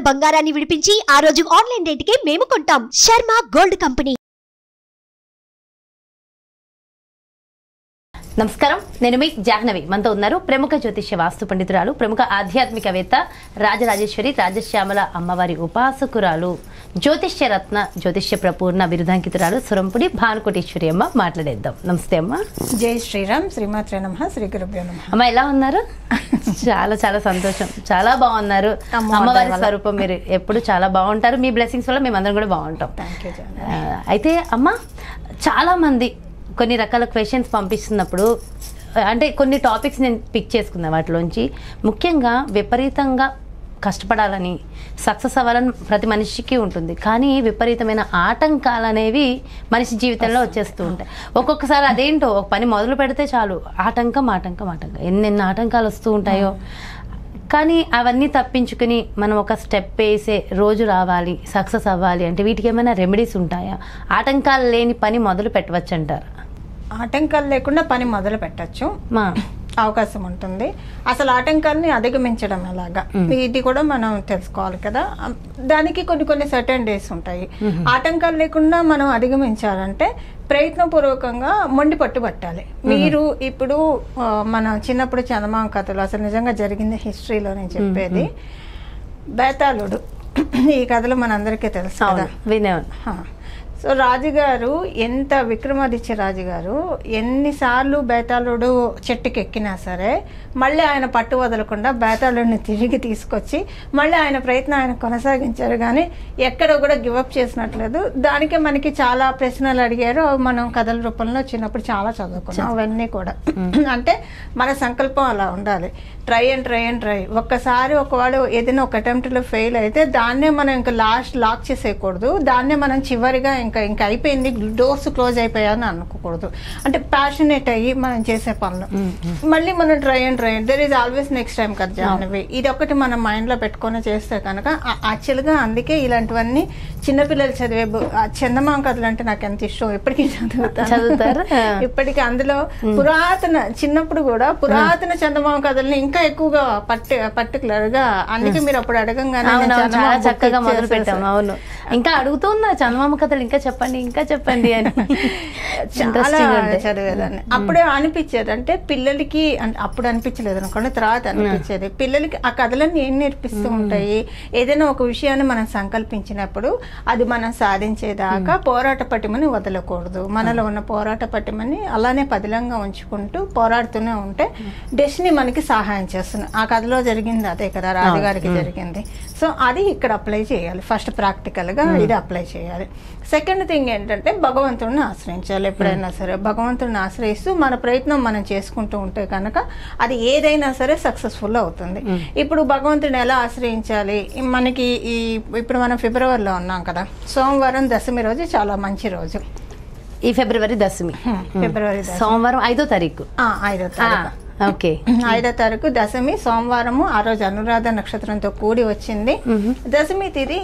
బంగారాన్ని విడిపించి ఆ రోజు ఆన్లైన్ రేటుకే మేము కొంటాం. Sharma gold company. నమస్కారం, నేను మీ జాహ్నవి. మనతో ఉన్నారు ప్రముఖ జ్యోతిష్య వాస్తు పండితురాలు, ప్రముఖ ఆధ్యాత్మికవేత్త, రాజరాజేశ్వరి రాజశ్యామల అమ్మవారి ఉపాసకురాలు, జ్యోతిష్య రత్న, జ్యోతిష్య ప్రపూర్ణ బిరుదాంకితురాలు సురంపుడి భానుకోటేశ్వరి అమ్మ. మాట్లాడేద్దాం. నమస్తే అమ్మ. జై శ్రీరామ్. శ్రీమాత్రే నమః. శ్రీ గురుభ్యో నమః. అమ్మ ఎలా ఉన్నారు? చాలా చాలా సంతోషం. చాలా బాగున్నారు. అమ్మవారి స్వరూపం మీరు ఎప్పుడు చాలా బాగుంటారు. మీ బ్లెస్సింగ్స్ వల్ల మేమందరం కూడా బాగుంటాం. అయితే అమ్మ, చాలా మంది కొన్ని రకాల క్వశ్చన్స్ పంపిస్తున్నప్పుడు అంటే కొన్ని టాపిక్స్ నేను పిక్ చేసుకున్నాను. వాటిలోంచి ముఖ్యంగా విపరీతంగా కష్టపడాలని, సక్సెస్ అవ్వాలని ప్రతి మనిషికి ఉంటుంది. కానీ విపరీతమైన ఆటంకాలు అనేవి మనిషి జీవితంలో వచ్చేస్తూ ఉంటాయి. ఒక్కొక్కసారి అదేంటో ఒక పని మొదలు పెడితే చాలు ఆటంకం ఆటంకం ఆటంకం ఎన్నెన్ని ఆటంకాలు వస్తూ ఉంటాయో. కానీ అవన్నీ తప్పించుకుని మనం ఒక స్టెప్ వేసే రోజు రావాలి, సక్సెస్ అవ్వాలి అంటే వీటికి ఏమైనా రెమెడీస్ ఉంటాయా? ఆటంకాలు లేని పని మొదలు పెట్టవచ్చు అంటారు? ఆటంకాలు లేకుండా పని మొదలు పెట్టచ్చు, అవకాశం ఉంటుంది. అసలు ఆటంకాలని అధిగమించడం ఎలాగా, ఇది కూడా మనం తెలుసుకోవాలి కదా. దానికి కొన్ని సర్టెన్ డేస్ ఉంటాయి. ఆటంకాలు లేకుండా మనం అధిగమించాలంటే ప్రయత్నపూర్వకంగా మొండి పట్టుబట్టాలి. మీరు ఇప్పుడు మన చిన్నప్పుడు చందమామ కథలు అసలు నిజంగా జరిగింది హిస్టరీలో నేను చెప్పేది. బేతాళుడు ఈ కథలు మనందరికీ తెలుసు కదా, వినేవాడు. సో రాజుగారు ఎంత విక్రమాదిత్య రాజుగారు ఎన్నిసార్లు బేతాళుడు చెట్టుకి ఎక్కినా సరే మళ్ళీ ఆయన పట్టు వదలకుండా బేతాళుడిని తిరిగి తీసుకొచ్చి మళ్ళీ ఆయన ప్రయత్నం ఆయన కొనసాగించారు. కానీ ఎక్కడ కూడా గివప్ చేసినట్లేదు. దానికే మనకి చాలా ప్రశ్నలు అడిగారు. మనం కథల రూపంలో చిన్నప్పుడు చాలా చదువుకున్నాం అవన్నీ కూడా. అంటే మన సంకల్పం అలా ఉండాలి. Try and try. ఒక్కసారి ఒకవాడు ఏదైనా ఒక అటెంప్ట్లో ఫెయిల్ అయితే దాన్నే మనం ఇంకా లాక్ చేసేయకూడదు. దాన్నే మనం చివరిగా ఇంకా అయిపోయింది, డోర్స్ క్లోజ్ అయిపోయాయని అనుకోకూడదు. అంటే ప్యాషనేట్ అయ్యి మనం చేసే పనులు మళ్ళీ మనం try and try. There is always next time కదా జాహ్నవి. ఇది ఒకటి మనం మైండ్లో పెట్టుకొని చేస్తే కనుక యాక్చువల్గా అందుకే ఇలాంటివన్నీ చిన్నపిల్లలు చదివే చందమామ కథలు అంటే నాకు ఎంత ఇష్టం. ఇప్పటికీ చదువుతారు. ఇప్పటికీ అందులో చిన్నప్పుడు కూడా పురాతన చందమామ కథల్ని ఇంకా ఎక్కువగా పర్టికులర్ గా, అందుకే మీరు అప్పుడు అడగంగానే చాలా చక్కగా మొదలు పెట్టాము. అవును, ఇంకా అడుగుతున్నా చందమామ కథలు ఇంకా చెప్పండి అని చాలా చదివేదాన్ని. అప్పుడే అనిపించేది అంటే పిల్లలకి, అప్పుడు అనిపించలేదు అనుకోండి, తర్వాత అనిపించేది పిల్లలకి ఆ కథలన్నీ ఏం నేర్పిస్తూ ఉంటాయి. ఏదైనా ఒక విషయాన్ని మనం సంకల్పించినప్పుడు అది మనం సాధించేదాకా పోరాట పటిమని వదలకూడదు. మనలో ఉన్న పోరాట పటిమని అలానే పదిలంగా ఉంచుకుంటూ పోరాడుతూనే ఉంటే డెస్టినీ మనకి సహాయం చేస్తుంది. ఆ కథలో జరిగింది అదే కదా, రాజుగారికి జరిగింది. సో అది ఇక్కడ అప్లై చేయాలి. ఫస్ట్ ప్రాక్టికల్గా ఇది అప్లై చేయాలి. సెకండ్ థింగ్ ఏంటంటే భగవంతుడిని ఆశ్రయించాలి. ఎప్పుడైనా సరే భగవంతుడిని ఆశ్రయిస్తూ మన ప్రయత్నం మనం చేసుకుంటూ ఉంటే కనుక అది ఏదైనా సరే సక్సెస్ఫుల్ అవుతుంది. ఇప్పుడు భగవంతుడిని ఎలా ఆశ్రయించాలి? మనకి ఇప్పుడు మనం ఫిబ్రవరిలో ఉన్నాం కదా, సోమవారం దశమి రోజు చాలా మంచి రోజు. ఈ ఫిబ్రవరి దశమి, సోమవారం 5వ తారీఖు. 5వ తారీఖు ఓకే, 5వ తారీఖు దశమి సోమవారము. ఆ రోజు అనురాధ నక్షత్రంతో కూడి వచ్చింది. దశమి తిథి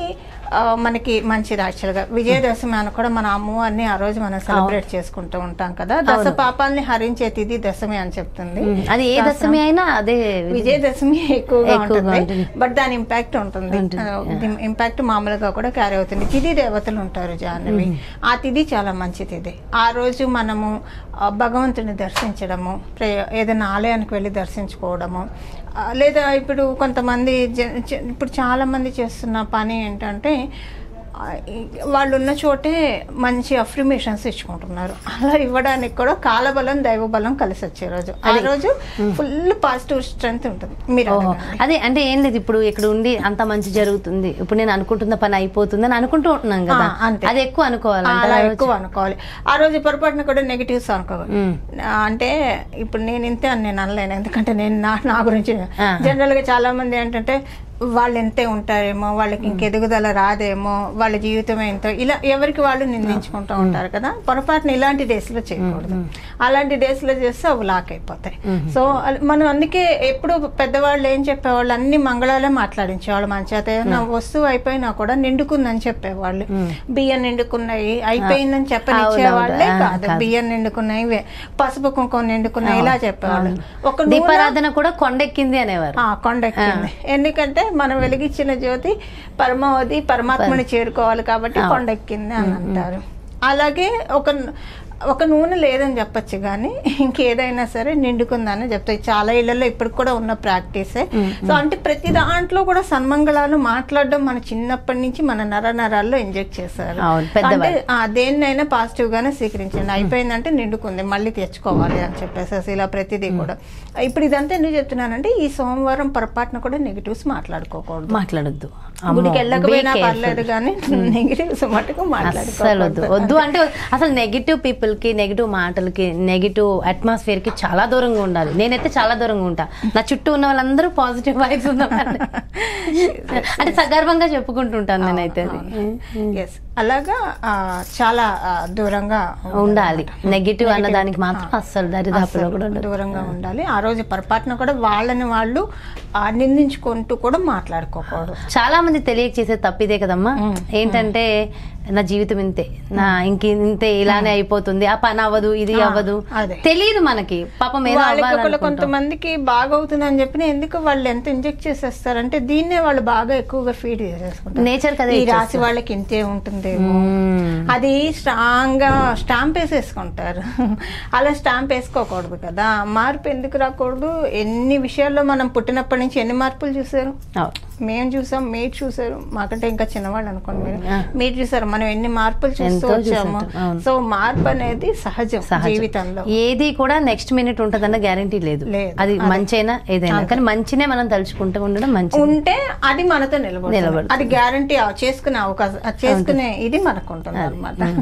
మనకి మంచిది. యాక్చువల్గా విజయదశమి అని కూడా మన అమ్మవారిని ఆ రోజు మనం సెలబ్రేట్ చేసుకుంటూ ఉంటాం కదా. దశ పాపాలని హరించే తిథి దశమి అని చెప్తుంది. అది ఏ దశమి అయినా అదే విజయదశమి ఎక్కువగా ఉంటుంది, బట్ దాని ఇంపాక్ట్ ఉంటుంది. ఇంపాక్ట్ మామూలుగా కూడా క్యారీ అవుతుంది. తిథి దేవతలు ఉంటారు జాహ్నవి, ఆ తిథి చాలా మంచి తిథి. ఆ రోజు మనము భగవంతుని దర్శించడము, ఏదైనా ఆలయానికి వెళ్ళి దర్శించుకోవడము, లేదా ఇప్పుడు కొంతమంది ఇప్పుడు చాలామంది చేస్తున్న పని ఏంటంటే వాళ్ళు ఉన్న చోటే మంచి అఫర్మేషన్స్ ఇచ్చుకుంటున్నారు. అలా ఇవ్వడానికి కూడా కాలబలం దైవబలం కలిసి వచ్చే రోజు. ఆ రోజు ఫుల్ పాజిటివ్ స్ట్రెంగ్త్ ఉంటుంది. మీరు అదే అంటే ఏం లేదు, ఇప్పుడు ఇక్కడ ఉండి అంత మంచి జరుగుతుంది, ఇప్పుడు నేను అనుకుంటున్న పని అయిపోతుంది అని అనుకుంటూ ఉంటున్నాం కదా, అది ఎక్కువ అనుకోవాలి. అలా ఎక్కువ అనుకోవాలి. ఆ రోజు పొరపాటున కూడా నెగిటివ్స్ అనుకోవాలి. అంటే ఇప్పుడు నేను ఇంతే అని నేను అనలేను, ఎందుకంటే నేను నా గురించి జనరల్గా చాలా మంది ఏంటంటే వాళ్ళు ఎంతే ఉంటారేమో, వాళ్ళకి ఇంకెదుగుదల రాదేమో, వాళ్ళ జీవితం ఎంతో, ఇలా ఎవరికి వాళ్ళు నిందించుకుంటూ ఉంటారు కదా. పొరపాటున ఇలాంటి డేస్లో చేయకూడదు. అలాంటి డేస్లో చేస్తే అవి లాక్ అయిపోతాయి. సో మనం అందుకే ఎప్పుడు పెద్దవాళ్ళు ఏం చెప్పేవాళ్ళు, అన్ని మంగళాలే మాట్లాడించేవాళ్ళు. మన చేత ఏమైనా వస్తువు అయిపోయినా కూడా నిండుకుందని చెప్పేవాళ్ళు. బియ్యం నిండుకున్నాయి అయిపోయిందని చెప్పనిచ్చేవాళ్ళే కాదు. బియ్యం నిండుకున్నాయి, పసుపు కుంకుమ నిండుకున్నాయి ఇలా చెప్పేవాళ్ళు. ఒక దీపారాధన కూడా కొండెక్కింది అనేవారు. కొండెక్కింది ఎందుకంటే మనం వెలిగించిన జ్యోతి పరమావధి పరమాత్మని చేరుకోవాలి కాబట్టి కొండెక్కింది అని అంటారు. అలాగే ఒక నూనె లేదని చెప్పచ్చు, కానీ ఇంకేదైనా సరే నిండుకుందని చెప్తాయి. చాలా ఇళ్లలో ఇప్పుడు కూడా ఉన్న ప్రాక్టీసే. సో అంటే ప్రతి దాంట్లో కూడా సన్మంగళాలు మాట్లాడడం మన చిన్నప్పటి నుంచి మన నరాల్లో ఇంజెక్ట్ చేశారు. అంటే దేన్నైనా పాజిటివ్ గానే స్వీకరించండి, అయిపోయిందంటే నిండుకుంది మళ్ళీ తెచ్చుకోవాలి అని చెప్పేసి ఇలా ప్రతిదీ కూడా. ఇప్పుడు ఇదంతా ఎందుకు చెప్తున్నానంటే ఈ సోమవారం పొరపాటున కూడా నెగిటివ్స్ మాట్లాడొద్దు. గుడికి వెళ్ళకపోయినా పర్లేదు కానీ నెగిటివ్స్ మటుకు మాట్లాడుకోవద్దు. వద్దు అంటే అసలు నెగిటివ్ పీపుల్ కి, నెగిటివ్ మాటలకి, నెగిటివ్ అట్మాస్ఫియర్ కి చాలా దూరంగా ఉండాలి. నేనైతే చాలా దూరంగా ఉంటా. నా చుట్టూ ఉన్న వాళ్ళందరూ పాజిటివ్ వైబ్స్ ఉన్నవాళ్ళు అంటే సగర్వంగా చెప్పుకుంటుంటాను నేనైతే. అలాగా చాలా దూరంగా ఉండాలి. నెగిటివ్ అన్న దానికి మాత్రం అస్సలు దరిదాపులో కూడా దూరంగా ఉండాలి. ఆ రోజు పొరపాటున కూడా వాళ్ళని వాళ్ళు నిందించుకుంటూ కూడా మాట్లాడుకోకూడదు. చాలా మంది తెలియక చేసే తప్పిదే కదమ్మా. ఏంటంటే నా జీవితం ఇంతే, నా ఇంతే, ఇలానే అయిపోతుంది, ఆ పని అవ్వదు, ఇది అవ్వదు, తెలియదు మనకి. పాపం కొంతమందికి బాగా అవుతుందని చెప్పి ఎందుకు వాళ్ళు ఎంత ఇంజెక్ట్ చేసేస్తారంటే దీన్నే వాళ్ళు బాగా ఎక్కువగా ఫీడ్ చేసేసుకుంటారు. నేచర్ కదా, ఈ రాశి వాళ్ళకి ఇంతే ఉంటుంది, అది స్ట్రాంగ్ గా స్టాంప్ వేసేసుకుంటారు. అలా స్టాంప్ వేసుకోకూడదు కదా. మార్పు ఎందుకు రాకూడదు? ఎన్ని విషయాల్లో మనం పుట్టినప్పటి నుంచి ఎన్ని మార్పులు చూసారు? మేము చూసాం, మీరు చూసారు, మాకంటే ఇంకా చిన్నవాళ్ళు అనుకోండి, మీరు చూసారు, మనం ఎన్ని మార్పులు చూస్తూ వచ్చాము. సో మార్పు అనేది సహజం జీవితంలో. ఏది కూడా నెక్స్ట్ మినిట్ ఉంటదన్న గ్యారంటీ లేదు. అది మంచైనా ఏదైనా, కానీ మంచినే మనం తలుచుకుంటూ ఉండడం మంచి ఉంటే అది మనతో నిలబడు, అది గ్యారంటీ చేసుకునే అవకాశం, చేసుకునే ఇది మనకు ఉంటుంది అనమాట.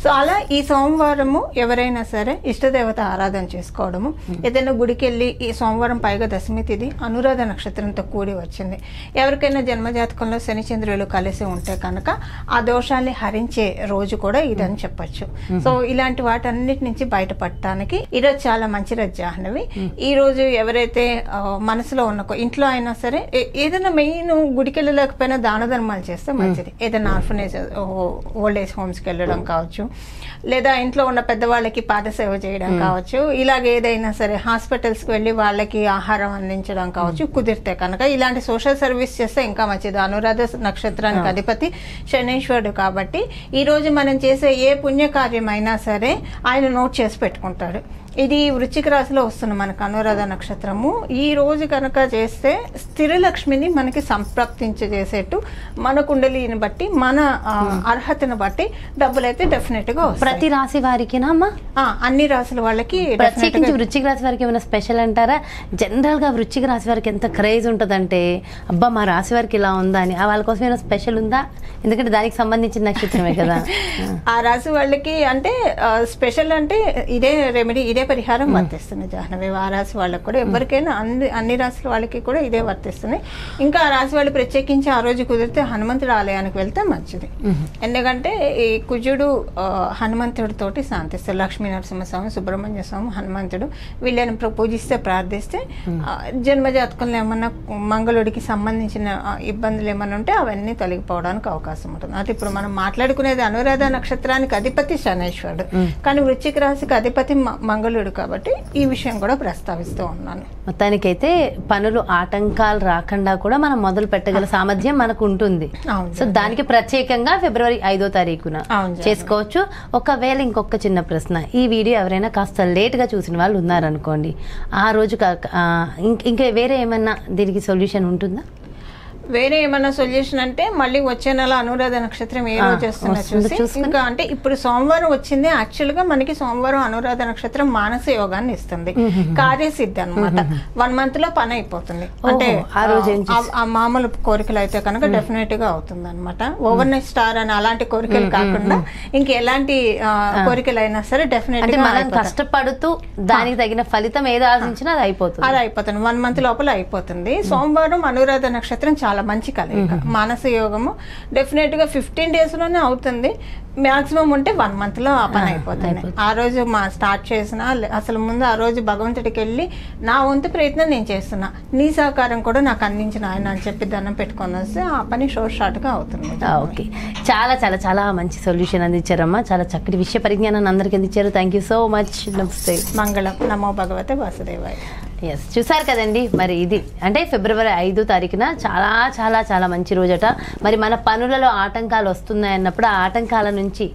సో అలా ఈ సోమవారము ఎవరైనా సరే ఇష్టదేవత ఆరాధన చేసుకోవడము, ఏదైనా గుడికి వెళ్ళి, ఈ సోమవారం పైగా దశమి తిథి అనురాధ నక్షత్రంతో కూడి వచ్చింది. ఎవరికైనా జన్మజాతకంలో శని చంద్రులు కలిసి ఉంటే కనుక ఆ దోషాన్ని హరించే రోజు కూడా ఇదని చెప్పచ్చు. సో ఇలాంటి వాటన్నిటి నుంచి బయటపడటానికి ఈరోజు చాలా మంచి రోజు జాహ్నవి. ఈ రోజు ఎవరైతే మనసులో ఉన్న ఇంట్లో అయినా సరే ఏదైనా మెయిన్ గుడికి వెళ్ళలేకపోయినా దాన ధర్మాలు చేస్తే మంచిది. ఏదైనా ఆర్ఫనేజ్, ఓల్డ్ ఏజ్ హోమ్స్కి వెళ్ళడం కావచ్చు, లేదా ఇంట్లో ఉన్న పెద్దవాళ్ళకి పాదసేవ చేయడం కావచ్చు, ఇలాగ ఏదైనా సరే హాస్పిటల్స్కి వెళ్ళి వాళ్ళకి ఆహారం అందించడం కావచ్చు. కుదిరితే కనుక ఇలాంటి సోషల్ సర్వీస్ చేస్తే ఇంకా మంచిది. అనురాధ నక్షత్రానికి అధిపతి శనీశ్వరుడు కాబట్టి ఈ రోజు మనం చేసే ఏ పుణ్యకార్యమైనా సరే ఆయన నోట్ చేసి పెట్టుకుంటాడు. ఇది వృశ్చిక రాశిలో వస్తుంది మనకు అనురాధ నక్షత్రము. ఈ రోజు కనుక చేస్తే స్థిర లక్ష్మిని మనకి సంప్రాప్తించేసేట్టు మన కుండలిని బట్టి, మన అర్హతను బట్టి డబ్బులు అయితే డెఫినెట్ గా ప్రతి రాశి వారికి అన్ని రాశుల వాళ్ళకి. ప్రత్యేకించి వృశ్చిక రాశి వారికి ఏమైనా స్పెషల్ అంటారా? జనరల్ గా వృశ్చిక రాశి వారికి ఎంత క్రేజ్ ఉంటదంటే అబ్బా మా రాశి వారికి ఇలా ఉందా అని. వాళ్ళ కోసం ఏమైనా స్పెషల్ ఉందా? ఎందుకంటే దానికి సంబంధించిన నక్షత్రమే కదా. ఆ రాశి వాళ్ళకి అంటే స్పెషల్ అంటే ఇదే రెమెడీ, ఇదే పరిహారం వర్తిస్తుంది జాహ్నవి. ఆ రాశి వాళ్ళకి కూడా, ఎవరికైనా అన్ని రాశుల వాళ్ళకి కూడా ఇదే వర్తిస్తుంది. ఇంకా ఆ రాశి వాళ్ళు ప్రత్యేకించి ఆ రోజు కుదిరితే హనుమంతుడి ఆలయానికి వెళ్తే మంచిది. ఎందుకంటే ఈ కుజుడు హనుమంతుడితోటి శాంతిస్తారు. లక్ష్మీ నరసింహస్వామి, సుబ్రహ్మణ్య స్వామి, హనుమంతుడు వీళ్ళని పూజిస్తే, ప్రార్థిస్తే జన్మజాతకంలో ఏమన్నా మంగళుడికి సంబంధించిన ఇబ్బందులు ఏమన్నా ఉంటే అవన్నీ తొలగిపోవడానికి అవకాశం ఉంటుంది. అది ఇప్పుడు మనం మాట్లాడుకునేది అనురాధ నక్షత్రానికి అధిపతి శనీశ్వరుడు, కానీ వృశ్చిక రాశికి అధిపతి మంగళుడు కాబట్టి ఈ విషయం కూడా ప్రస్తావిస్తూ ఉన్నాను. మొత్తానికైతే పనులు ఆటంకాలు రాకుండా కూడా మనం మొదలు పెట్టగల సామర్థ్యం మనకు ఉంటుంది. సో దానికి ప్రత్యేకంగా ఫిబ్రవరి 5వ తారీఖున చేసుకోవచ్చు. ఒకవేళ ఇంకొక చిన్న ప్రశ్న, ఈ వీడియో ఎవరైనా కాస్త లేట్ గా చూసిన వాళ్ళు ఉన్నారనుకోండి, ఆ రోజు ఇంకా వేరే ఏమన్నా దీనికి సొల్యూషన్ ఉంటుందా? వేరే ఏమన్నా సొల్యూషన్ అంటే మళ్ళీ వచ్చే నెల అనురాధ నక్షత్రం ఏ రోజు వస్తుందో చూసి, ఇంకా అంటే ఇప్పుడు సోమవారం వచ్చింది. యాక్చువల్ గా మనకి సోమవారం అనురాధ నక్షత్రం మానస యోగాన్ని ఇస్తుంది, కార్యసిద్ధి అనమాట. 1 month లో పని అయిపోతుంది. అంటే ఆ మామూలు కోరికలు అయితే కనుక డెఫినెట్ గా అవుతుంది అనమాట. ఓవర్ నైట్ స్టార్ అని అలాంటి కోరికలు కాకుండా ఇంక ఎలాంటి కోరికలు అయినా సరే డెఫినెట్ గా కష్టపడుతూ దానికి తగిన ఫలితం ఏదో ఆశించినా అది అయిపోతుంది. 1 month లోపల అయిపోతుంది. సోమవారం అనురాధ నక్షత్రం చాలా మంచి కలయిక. మానస యోగము డెఫినెట్ గా 15 days లోనే అవుతుంది. మాక్సిమం ఉంటే 1 month లో ఆ పని అయిపోతుంది. ఆ రోజు స్టార్ట్ చేసిన అసలు ముందు ఆ రోజు భగవంతుడికి వెళ్ళి నా వంతు ప్రయత్నం నేను చేస్తున్నా, నీ సహకారం కూడా నాకు అందించిన ఆయన అని చెప్పి దండం పెట్టుకొని వస్తే ఆ పని షార్ట్ గా అవుతుంది. ఓకే, చాలా చాలా చాలా మంచి సొల్యూషన్ అందించారమ్మా. చాలా చక్కటి విషయ పరిజ్ఞానాన్ని అందరికి అందించారు. Thank you so much. నమస్తే. మంగళం. నమో భగవతే వాసుదేవాయ. ఎస్, చూసారు కదండి. మరి ఇది అంటే ఫిబ్రవరి 5వ తారీఖున చాలా చాలా చాలా మంచి రోజట. మరి మన పనులలో ఆటంకాలు వస్తున్నాయన్నప్పుడు ఆ ఆటంకాల నుంచి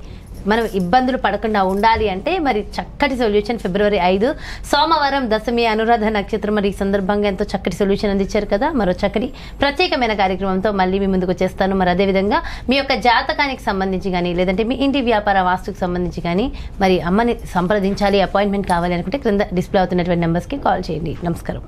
మనం ఇబ్బందులు పడకుండా ఉండాలి అంటే మరి చక్కటి సొల్యూషన్ ఫిబ్రవరి 5 సోమవారం దశమి అనురాధ నక్షత్రం. మరి ఈ సందర్భంగా ఎంతో చక్కటి సొల్యూషన్ అందించారు కదా. మరో చక్కటి ప్రత్యేకమైన కార్యక్రమంతో మళ్ళీ మీ ముందుకు వచ్చేస్తాను. మరి అదేవిధంగా మీ యొక్క జాతకానికి సంబంధించి కానీ లేదంటే మీ ఇంటి వ్యాపార వాస్తుకు సంబంధించి కానీ మరి అమ్మని సంప్రదించాలి, అపాయింట్మెంట్ కావాలి అనుకుంటే క్రింద డిస్ప్లే అవుతున్నటువంటి నెంబర్స్కి కాల్ చేయండి. నమస్కారం.